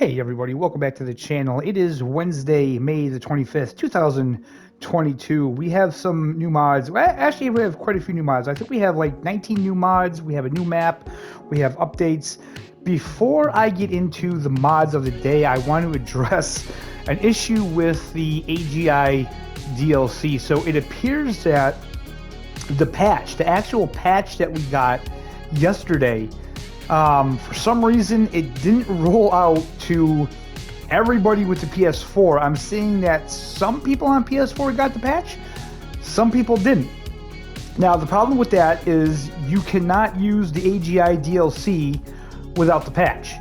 Hey everybody, welcome back to the channel. It is Wednesday, May the 25th, 2022. We have some new mods. Well, actually, we have quite a few new mods. I think we have like 19 new mods. We have a new map. We have updates. Before I get into the mods of the day, I want to address an issue with the AGI DLC. So it appears that the actual patch that we got yesterday, for some reason, it didn't roll out to everybody with the PS4. I'm seeing that some people on PS4 got the patch, some people didn't. Now, the problem with that is you cannot use the AGI DLC without the patch.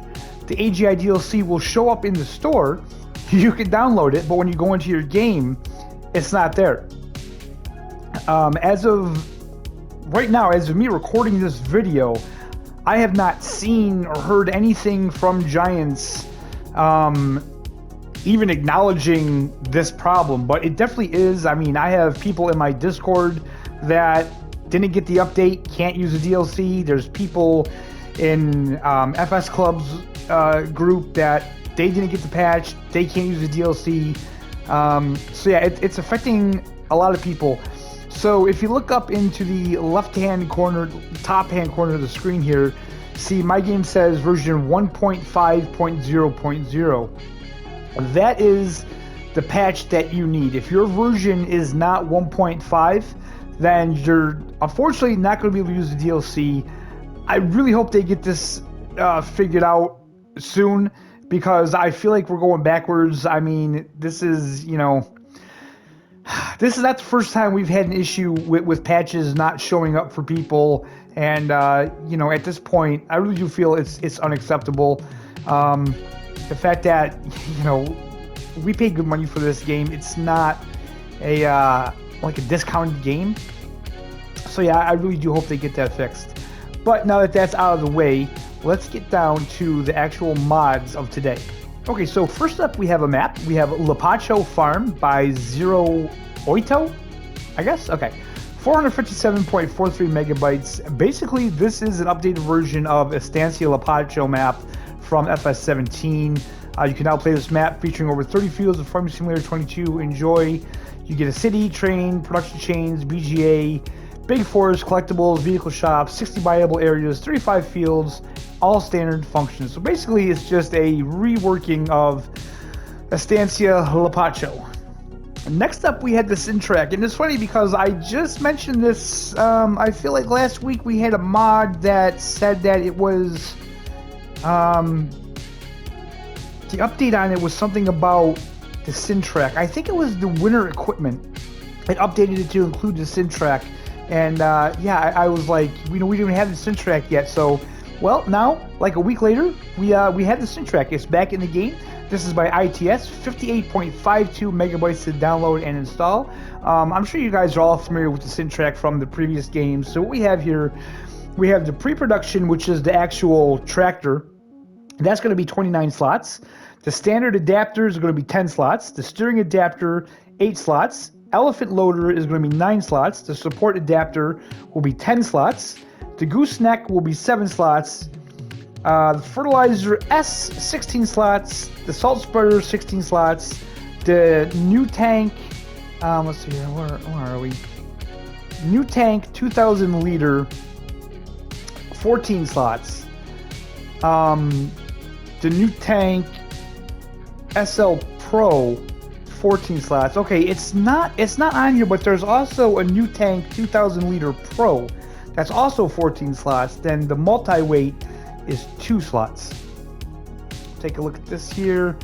The AGI DLC will show up in the store, you can download it, but when you go into your game, it's not there. As of right now, as of me recording this video, I have not seen or heard anything from Giants even acknowledging this problem, but it definitely is. I mean, I have people in my Discord that didn't get the update, can't use the DLC. There's people in FS Club's group that they didn't get the patch, they can't use the DLC. So yeah, it's affecting a lot of people. So if you look up into the left-hand corner, top-hand corner of the screen here, see my game says version 1.5.0.0. That is the patch that you need. If your version is not 1.5, then you're unfortunately not going to be able to use the DLC. I really hope they get this figured out soon, because I feel like we're going backwards. I mean, this is, you know, this is not the first time we've had an issue with patches not showing up for people, and you know, at this point, I really do feel it's unacceptable. The fact that, you know, we pay good money for this game, it's not a like a discounted game. So yeah, I really do hope they get that fixed. But now that that's out of the way, let's get down to the actual mods of today. Okay, so first up we have a map. We have Lapacho Farm by Zero Oito, I guess? Okay. 457.43 megabytes. Basically, this is an updated version of Estancia Lapacho map from FS17. You can now play this map featuring over 30 fields of Farming Simulator 22. Enjoy. You get a city, train, production chains, BGA, big forest, collectibles, vehicle shops, 60 buyable areas, 35 fields, all standard functions. So basically, it's just a reworking of Estancia Lapacho. Next up, we had the Simtrack, and it's funny because I just mentioned this. I feel like last week we had a mod that said that it was the update on it was something about the Simtrack. I think it was the winter equipment. It updated it to include the Simtrack, and yeah, I was like, you know, we didn't have the Simtrack yet, so. Well, now, like a week later, we had the Simtrack. It's back in the game. This is by ITS, 58.52 megabytes to download and install. I'm sure you guys are all familiar with the Simtrack from the previous games. So what we have here, we have the pre-production, which is the actual tractor. That's going to be 29 slots. The standard adapter is going to be 10 slots. The steering adapter, 8 slots. Elephant loader is going to be 9 slots. The support adapter will be 10 slots. The gooseneck will be 7 slots. The fertilizer S, 16 slots. The salt spreader, 16 slots. The new tank, let's see here, where are we? New tank, 2,000 liter, 14 slots. The new tank SL Pro, 14 slots. Okay, it's not on here, but there's also a new tank 2,000 liter Pro. That's also 14 slots. Then the multi-weight is 2 slots. Take a look at this here.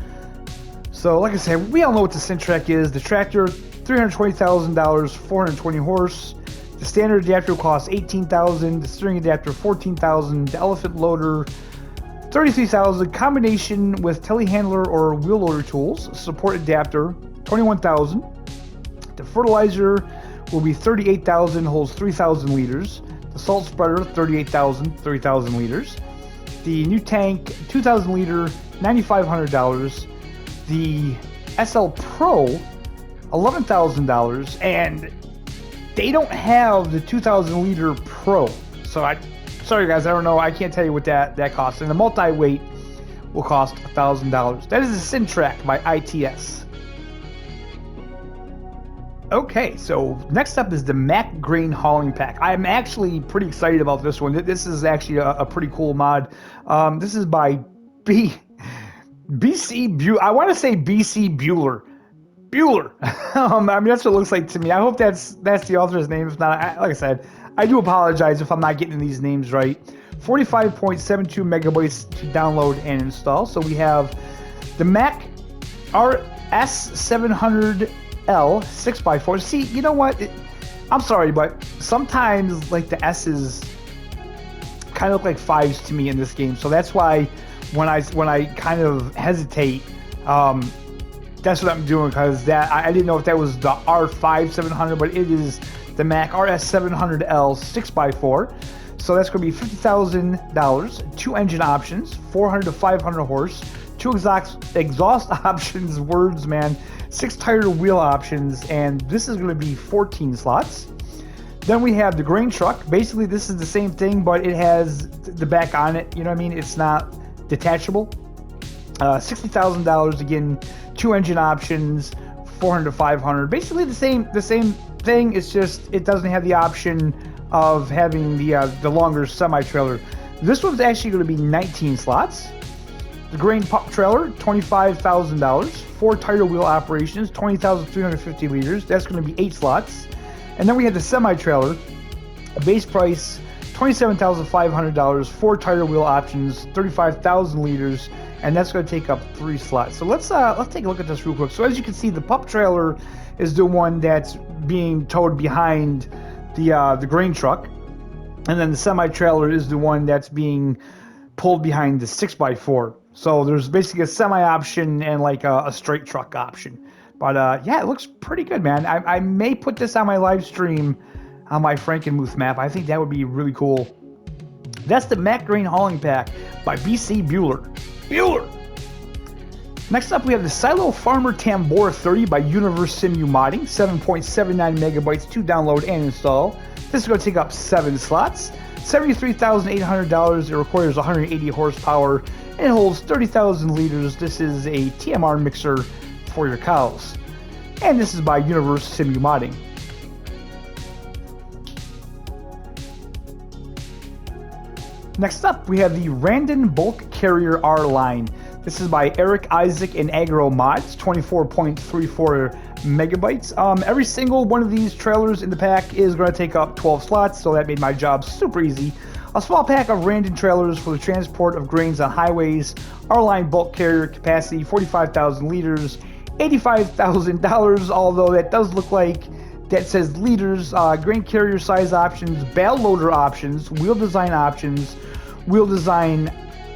So, like I said, we all know what the Simtrack is. The tractor, $320,000, 420 horse. The standard adapter costs $18,000. The steering adapter, $14,000. The elephant loader, $33,000. Combination with telehandler or wheel loader tools. Support adapter, $21,000. The fertilizer will be $38,000, holds 3,000 liters. The salt spreader, $38,000, 3,000 liters. The new tank, 2,000 liter, $9,500. The SL Pro, $11,000, and they don't have the 2,000 liter Pro. So sorry guys, I don't know. I can't tell you what that costs. And the multi-weight will cost $1,000. That is the Simtrack by ITS. Okay, so next up is the MacGreen hauling pack. I'm actually pretty excited about this one. This is actually a pretty cool mod. This is by BC Bueller. I want to say BC Bueller. I mean, that's what it looks like to me. I hope that's the author's name. If not, like I said, I do apologize if I'm not getting these names right. 45.72 megabytes to download and install. So we have the Mac RS700L 6x4. See, you know what? I'm sorry, but sometimes like the S's kind of look like 5s to me in this game. So that's why when I kind of hesitate, that's what I'm doing, because that I didn't know if that was the R5 700, but it is the Mac RS700L 6x4. So that's going to be $50,000, 2 engine options, 400 to 500 horse, 2 exhaust options, words, man, 6 tire wheel options, and this is going to be 14 slots. Then we have the grain truck. Basically, this is the same thing, but it has the back on it. You know what I mean? It's not detachable. $60,000 again, 2 engine options, 400 to 500. Basically the same thing. It's just it doesn't have the option of having the longer semi-trailer. This one's actually going to be 19 slots. The grain pup trailer, $25,000. 4 tire wheel operations, 20,350 liters. That's going to be 8 slots. And then we have the semi-trailer, a base price $27,500. 4 tire wheel options, 35,000 liters, and that's going to take up 3 slots. So let's take a look at this real quick. So as you can see, the pup trailer is the one that's being towed behind the grain truck, and then the semi-trailer is the one that's being pulled behind the 6x4. So there's basically a semi option and like a straight truck option. But yeah, it looks pretty good, man. I may put this on my live stream on my Frankenmuth map. I think that would be really cool. That's the MacGreen hauling pack by BC Bueller. Next up, we have the Silo Farmer Tambora 30 by Universe Simu Modding, 7.79 megabytes to download and install. This is going to take up 7 slots, $73,800. It requires 180 horsepower and it holds 30,000 liters. This is a TMR mixer for your cows. And this is by Universe Simu Modding. Next up, we have the Randon Bulk Carrier R line. This is by Eric Isaac and Agro Mods, 24.34 megabytes. Every single one of these trailers in the pack is going to take up 12 slots, so that made my job super easy. A small pack of Randon trailers for the transport of grains on highways. R-line bulk carrier capacity 45,000 liters, $85,000, although that does look like that says liters. Grain carrier size options, bale loader options, wheel design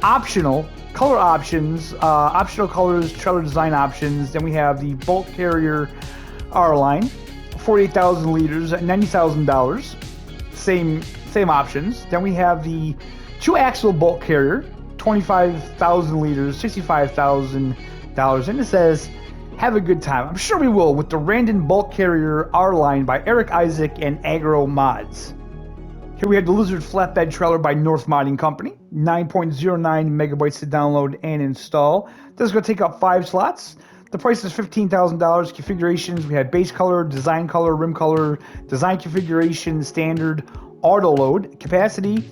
optional, color options, optional colors, trailer design options. Then we have the bulk carrier R-line, 48,000 liters, $90,000, same options. Then we have the 2-axle bulk carrier, 25,000 liters, $65,000, and it says, have a good time. I'm sure we will with the Randon Bulk Carrier R-Line by Eric Isaac and Agro Mods. Here we have the Lizard Flatbed Trailer by North Modding Company, 9.09 megabytes to download and install. This is going to take up 5 slots. The price is $15,000. Configurations, we have base color, design color, rim color, design configuration, standard, auto load. Capacity,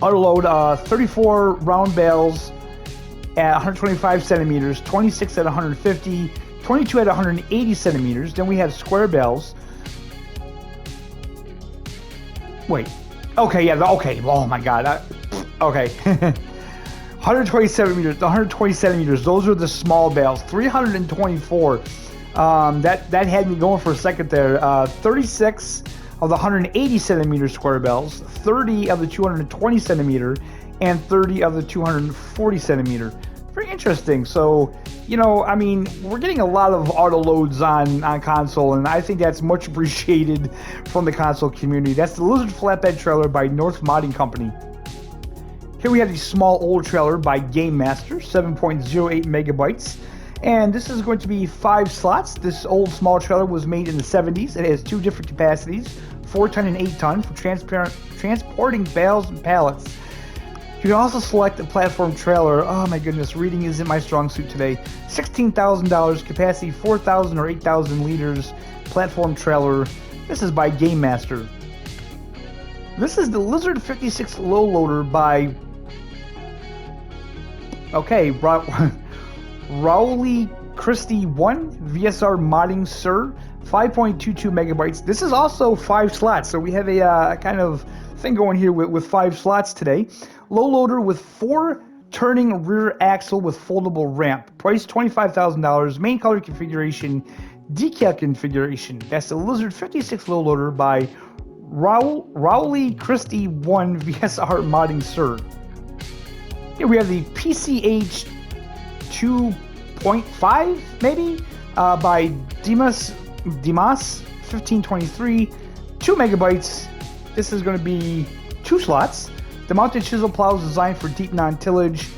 auto load, 34 round bales at 125 centimeters, 26 at 150, 22 at 180 centimeters. Then we have square bales. Wait. Okay, yeah, okay. Oh my god. Okay. 120 centimeters. Those are the small bales. 324. That had me going for a second there. 36 of the 180 centimeter square bales, 30 of the 220 centimeter, and 30 of the 240 centimeter. Very interesting. So, you know, I mean, we're getting a lot of auto loads on console, and I think that's much appreciated from the console community. That's the Lizard Flatbed Trailer by North Modding Company. Here we have the Small Old Trailer by Game Master, 7.08 megabytes. And this is going to be 5 slots. This old small trailer was made in the 70s. It has 2 different capacities, 4 ton and 8 ton, for transporting bales and pallets. You can also select a platform trailer. Oh my goodness, reading isn't my strong suit today. $16,000, capacity 4,000 or 8,000 liters, platform trailer. This is by Game Master. This is the Lizard 56 low loader by, okay, Rowley Christie 1 VSR modding Sir, 5.22 megabytes. This is also 5 slots, so we have a kind of thing going here with 5 slots today. Low loader with 4 turning rear axle with foldable ramp. Price $25,000. Main color configuration, decal configuration. That's the Lizard 56 low loader by Rowley Christie 1 VSR modding Sir. Here we have the PCH 2.5 maybe by Dimas 1523, 2 megabytes. This is going to be 2 slots. The mounted chisel plow is designed for deep non-tillage.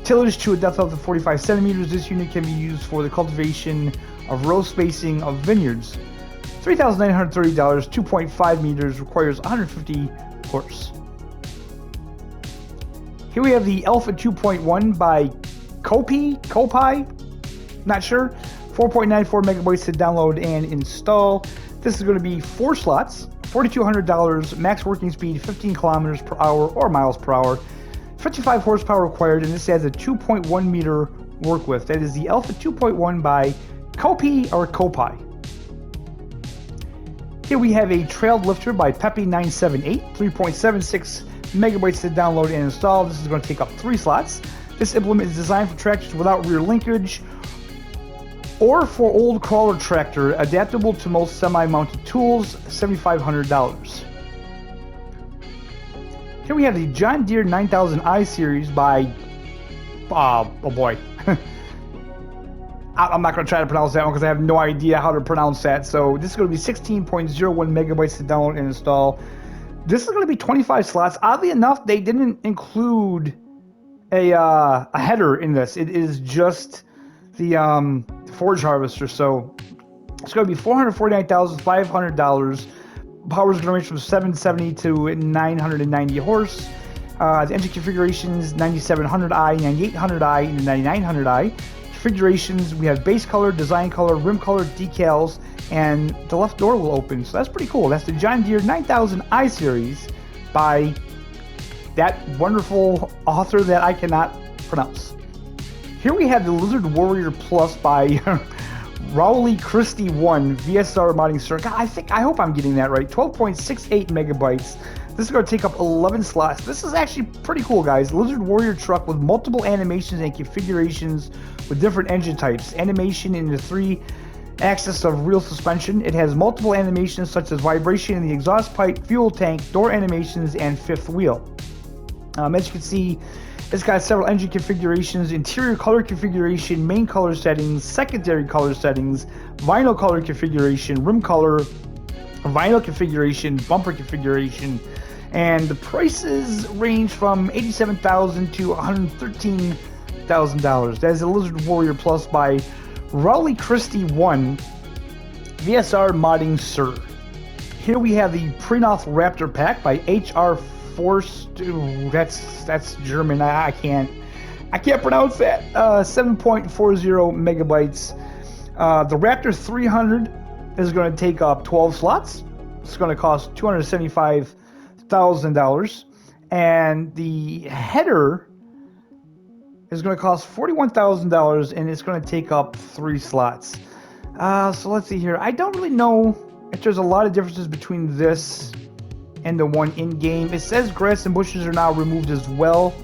Tillage to a depth of 45 centimeters. This unit can be used for the cultivation of row spacing of vineyards. $3,930, 2.5 meters, requires 150 horse. Here we have the Alpha 2.1 by Kopi, not sure. 4.94 megabytes to download and install. This is going to be 4 slots, $4,200, max working speed 15 kilometers per hour or miles per hour, 55 horsepower required, and this has a 2.1 meter work width. That is the Alpha 2.1 by Kopi. Here we have a trailed lifter by Peppy978, 3.76 megabytes to download and install. This is going to take up 3 slots. This implement is designed for tractors without rear linkage or for old crawler tractor, adaptable to most semi-mounted tools, $7,500. Here we have the John Deere 9000i series by, oh boy. I'm not going to try to pronounce that one because I have no idea how to pronounce that. So this is going to be 16.01 megabytes to download and install. This is going to be 25 slots. Oddly enough, they didn't include a header in this. It is just the forage harvester. So it's going to be $449,500. Power is going to range from 770 to 990 horse. The engine configurations 9700i, 9800i, and 9900i. Configurations, we have base color, design color, rim color, decals, and the left door will open. So that's pretty cool. That's the John Deere 9000i series by that wonderful author that I cannot pronounce. Here we have the Lizard Warrior Plus by Rowley Christie 1 VSR modding Sir. God, I hope I'm getting that right. 12.68 megabytes. This is going to take up 11 slots. This is actually pretty cool, guys. Lizard Warrior truck with multiple animations and configurations with different engine types. Animation in the 3 axis of real suspension. It has multiple animations such as vibration in the exhaust pipe, fuel tank, door animations, and fifth wheel. As you can see, it's got several engine configurations, interior color configuration, main color settings, secondary color settings, vinyl color configuration, rim color, vinyl configuration, bumper configuration, and the prices range from $87,000 to $113,000. That is a Lizard Warrior Plus by Rowley Christie 1 VSR modding Sir. Here we have the Prenoth Raptor pack by HR Force. That's German. I can't pronounce that. 7.40 megabytes. The Raptor 300 is going to take up 12 slots. It's going to cost $275,000, and the header is going to cost $41,000, and it's going to take up 3 slots. So let's see here. I don't really know if there's a lot of differences between this and the one in game. It says grass and bushes are now removed as well,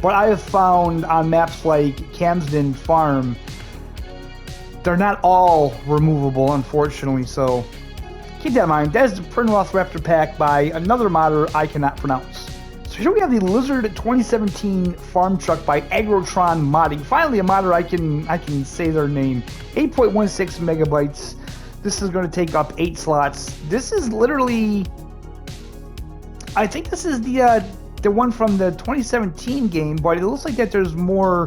but I have found on maps like Camden Farm, they're not all removable, unfortunately, so keep that in mind. That is the Prenoth Raptor pack by another modder I cannot pronounce. So here we have the Lizard 2017 farm truck by Agrotron Modding. Finally, a modder I can say their name. 8.16 megabytes. This is going to take up 8 slots. This is literally, I think this is the one from the 2017 game, but it looks like that there's more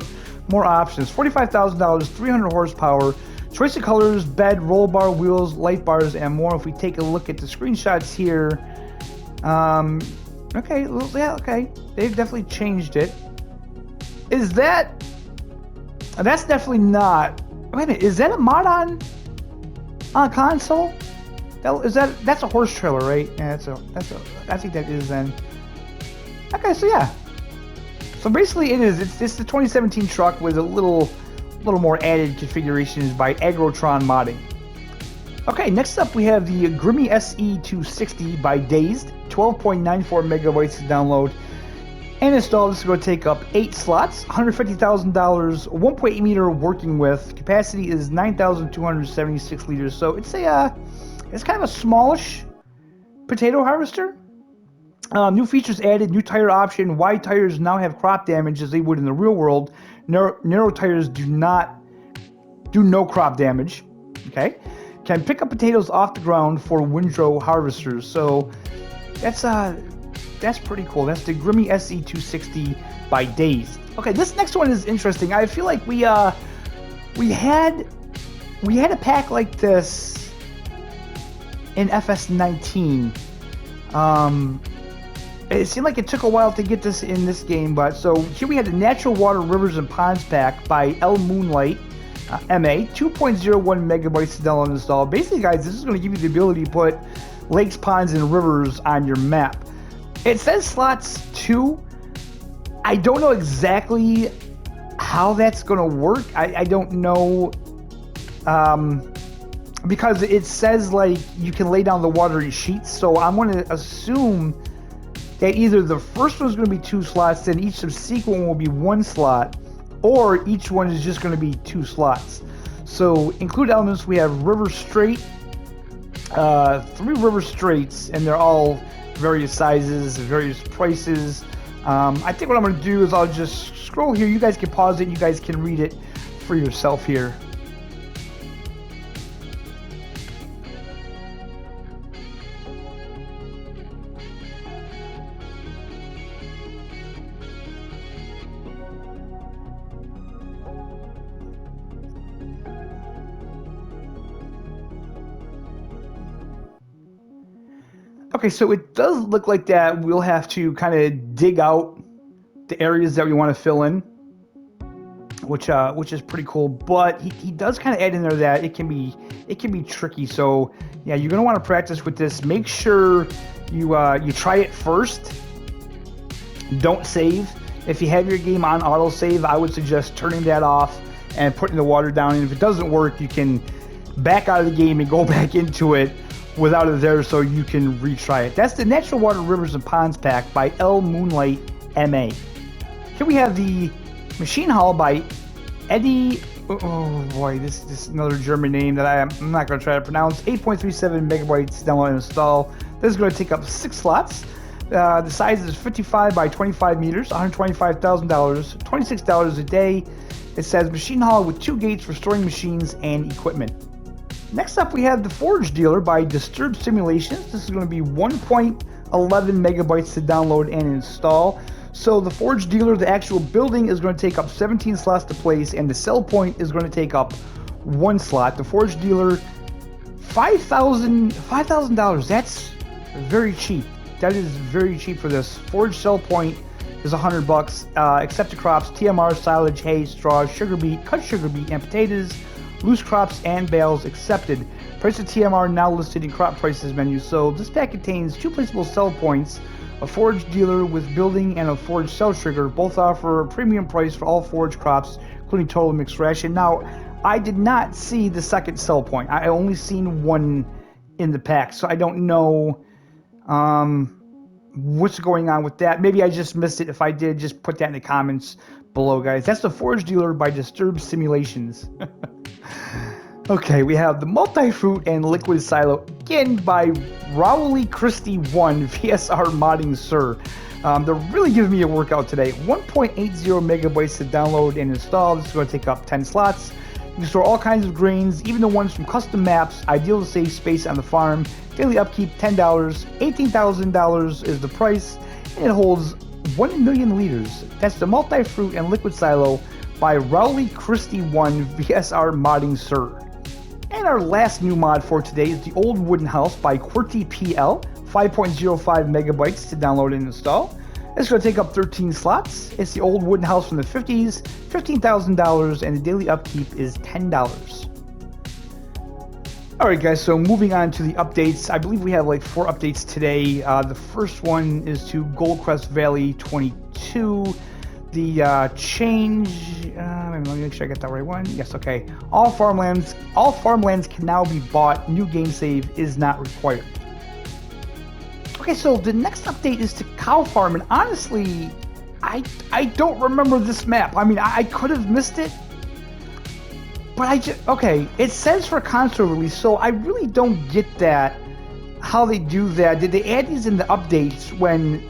options. $45,000, 300 horsepower, choice of colors, bed, roll bar, wheels, light bars, and more. If we take a look at the screenshots here, Okay, well, yeah, okay. They've definitely changed it. Is that... That's definitely not... Wait a minute, is that a mod on console? That's a horse trailer, right? Yeah, I think that is then. Okay, so yeah. So basically it is. It's the 2017 truck with a little more added configurations by Agrotron Modding. Okay, next up we have the Grimmy SE 260 by Dazed, 12.94 megabytes to download and install. This is going to take up 8 slots, $150,000, 1.8 meter working width. Capacity is 9,276 liters. So it's it's kind of a smallish potato harvester. New features added, new tire option. Wide tires now have crop damage as they would in the real world. Narrow tires do no crop damage. Okay. Can pick up potatoes off the ground for windrow harvesters. So that's pretty cool. That's the Grimmy SE 260 by Dazed. Okay, this next one is interesting. I feel like we had a pack like this in FS19. It seemed like it took a while to get this in this game, but so here we had the Natural Water Rivers and Ponds pack by El Moonlight. MA, 2.01 megabytes to download and install. Basically, guys, this is going to give you the ability to put lakes, ponds, and rivers on your map. It says slots 2. I don't know exactly how that's going to work. I don't know, because it says like you can lay down the watery sheets. So I'm going to assume that either the first one's going to be 2 slots, then each subsequent one will be 1 slot, or each one is just going to be 2 slots. So include elements, we have River Straight, 3 River Straights, and they're all various sizes, various prices. I think what I'm going to do is I'll just scroll here. You guys can pause it. You guys can read it for yourself here. Okay, so it does look like that we'll have to kind of dig out the areas that we want to fill in, which is pretty cool. But he does kind of add in there that it can be tricky. So yeah, you're gonna want to practice with this. Make sure you try it first. Don't save. If you have your game on autosave, I would suggest turning that off and putting the water down. And if it doesn't work, you can back out of the game and go back into it without it there, so you can retry it. That's the Natural Water Rivers and Ponds pack by El Moonlight MA. Here we have the Machine Haul by Eddie. Oh boy, this is another German name that I'm not going to try to pronounce. 8.37 megabytes download and install. This is going to take up 6 slots. The size is 55 by 25 meters, $125,000, $26 a day. It says Machine Haul with 2 gates for storing machines and equipment. Next up, we have the Forge Dealer by Disturbed Simulations. This is going to be 1.11 megabytes to download and install. So the Forge Dealer, the actual building, is going to take up 17 slots to place, and the sell point is going to take up 1 slot. The Forge Dealer, $5,000. That's very cheap. That is very cheap for this. Forge sell point is $100. Accepted crops: TMR, silage, hay, straw, sugar beet, cut sugar beet, and potatoes. Loose crops and bales accepted. Price of TMR now listed in crop prices menu. So this pack contains 2 placeable sell points, a Forge Dealer with building and a Forge sell trigger. Both offer a premium price for all forage crops, including total mixed ration. Now, I did not see the second sell point. I only seen one in the pack, so I don't know what's going on with that. Maybe I just missed it. If I did, just put that in the comments below, guys. That's the Forge Dealer by Disturbed Simulations. Okay, we have the Multifruit and Liquid Silo, again by Rowley Christie 1 VSR Modding Sir. They're really giving me a workout today. 1.80 megabytes to download and install. This is going to take up 10 slots. You can store all kinds of grains, even the ones from custom maps, ideal to save space on the farm. Daily upkeep $10, $18,000 is the price, and it holds 1 million liters. That's the Multifruit and Liquid Silo by Rowley Christie 1 VSR Modding Sir. And our last new mod for today is the Old Wooden House by QWERTY PL, 5.05 megabytes to download and install. It's going to take up 13 slots. It's the old wooden house from the 50s, $15,000, and the daily upkeep is $10. Alright guys, so moving on to the updates. I believe we have like 4 updates today. The first one is to Goldcrest Valley 22. The change, let me make sure I got that right one. Yes, okay. All farmlands can now be bought. New game save is not required. Okay, so the next update is to Cow Farm, and honestly, I don't remember this map. I mean, I could have missed it, but okay, it says for console release, so I really don't get that, how they do that. Did they add these in the updates when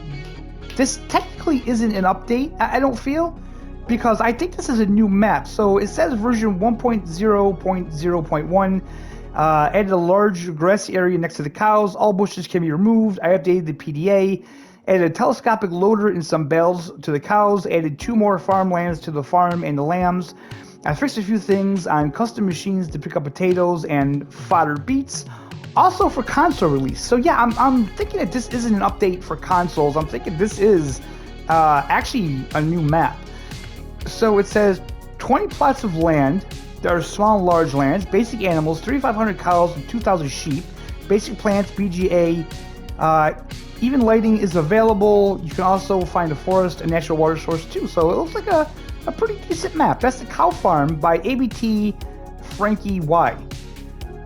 this technically isn't an update, I don't feel, because I think this is a new map. So it says version 1.0.0.1, added a large grassy area next to the cows. All bushes can be removed. I updated the PDA, added a telescopic loader and some bales to the cows, added 2 more farmlands to the farm and the lambs. I fixed a few things on custom machines to pick up potatoes and fodder beets, also for console release. So yeah, I'm thinking that this isn't an update for consoles. I'm thinking this is actually a new map. So it says 20 plots of land. There are small and large lands, basic animals, 3,500 cows and 2,000 sheep, basic plants, BGA, even lighting is available. You can also find a forest, a natural water source too. So it looks like a pretty decent map. That's the Cow Farm by ABT Frankie Y.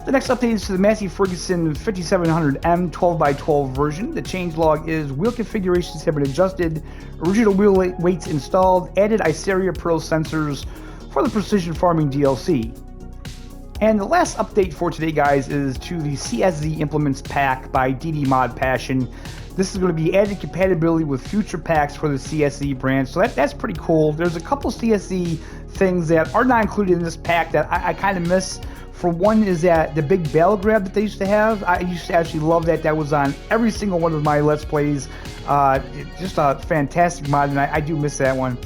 The next update is to the Massey Ferguson 5700M 12x12 version. The changelog is wheel configurations have been adjusted, original wheel weights installed, added Iceria Pro sensors for the Precision Farming DLC. And the last update for today, guys, is to the CSC Implements pack by DD Mod Passion. This is going to be added compatibility with future packs for the CSC brand, so that's pretty cool. There's a couple CSC things that are not included in this pack that I kind of miss. For one is that the big bale grab that they used to have. I used to actually love that. That was on every single one of my Let's Plays. Just a fantastic mod, and I do miss that one.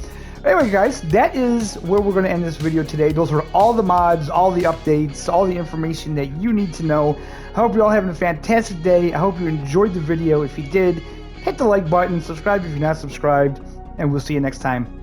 Anyway, guys, that is where we're going to end this video today. Those are all the mods, all the updates, all the information that you need to know. I hope you're all having a fantastic day. I hope you enjoyed the video. If you did, hit the like button, subscribe if you're not subscribed, and we'll see you next time.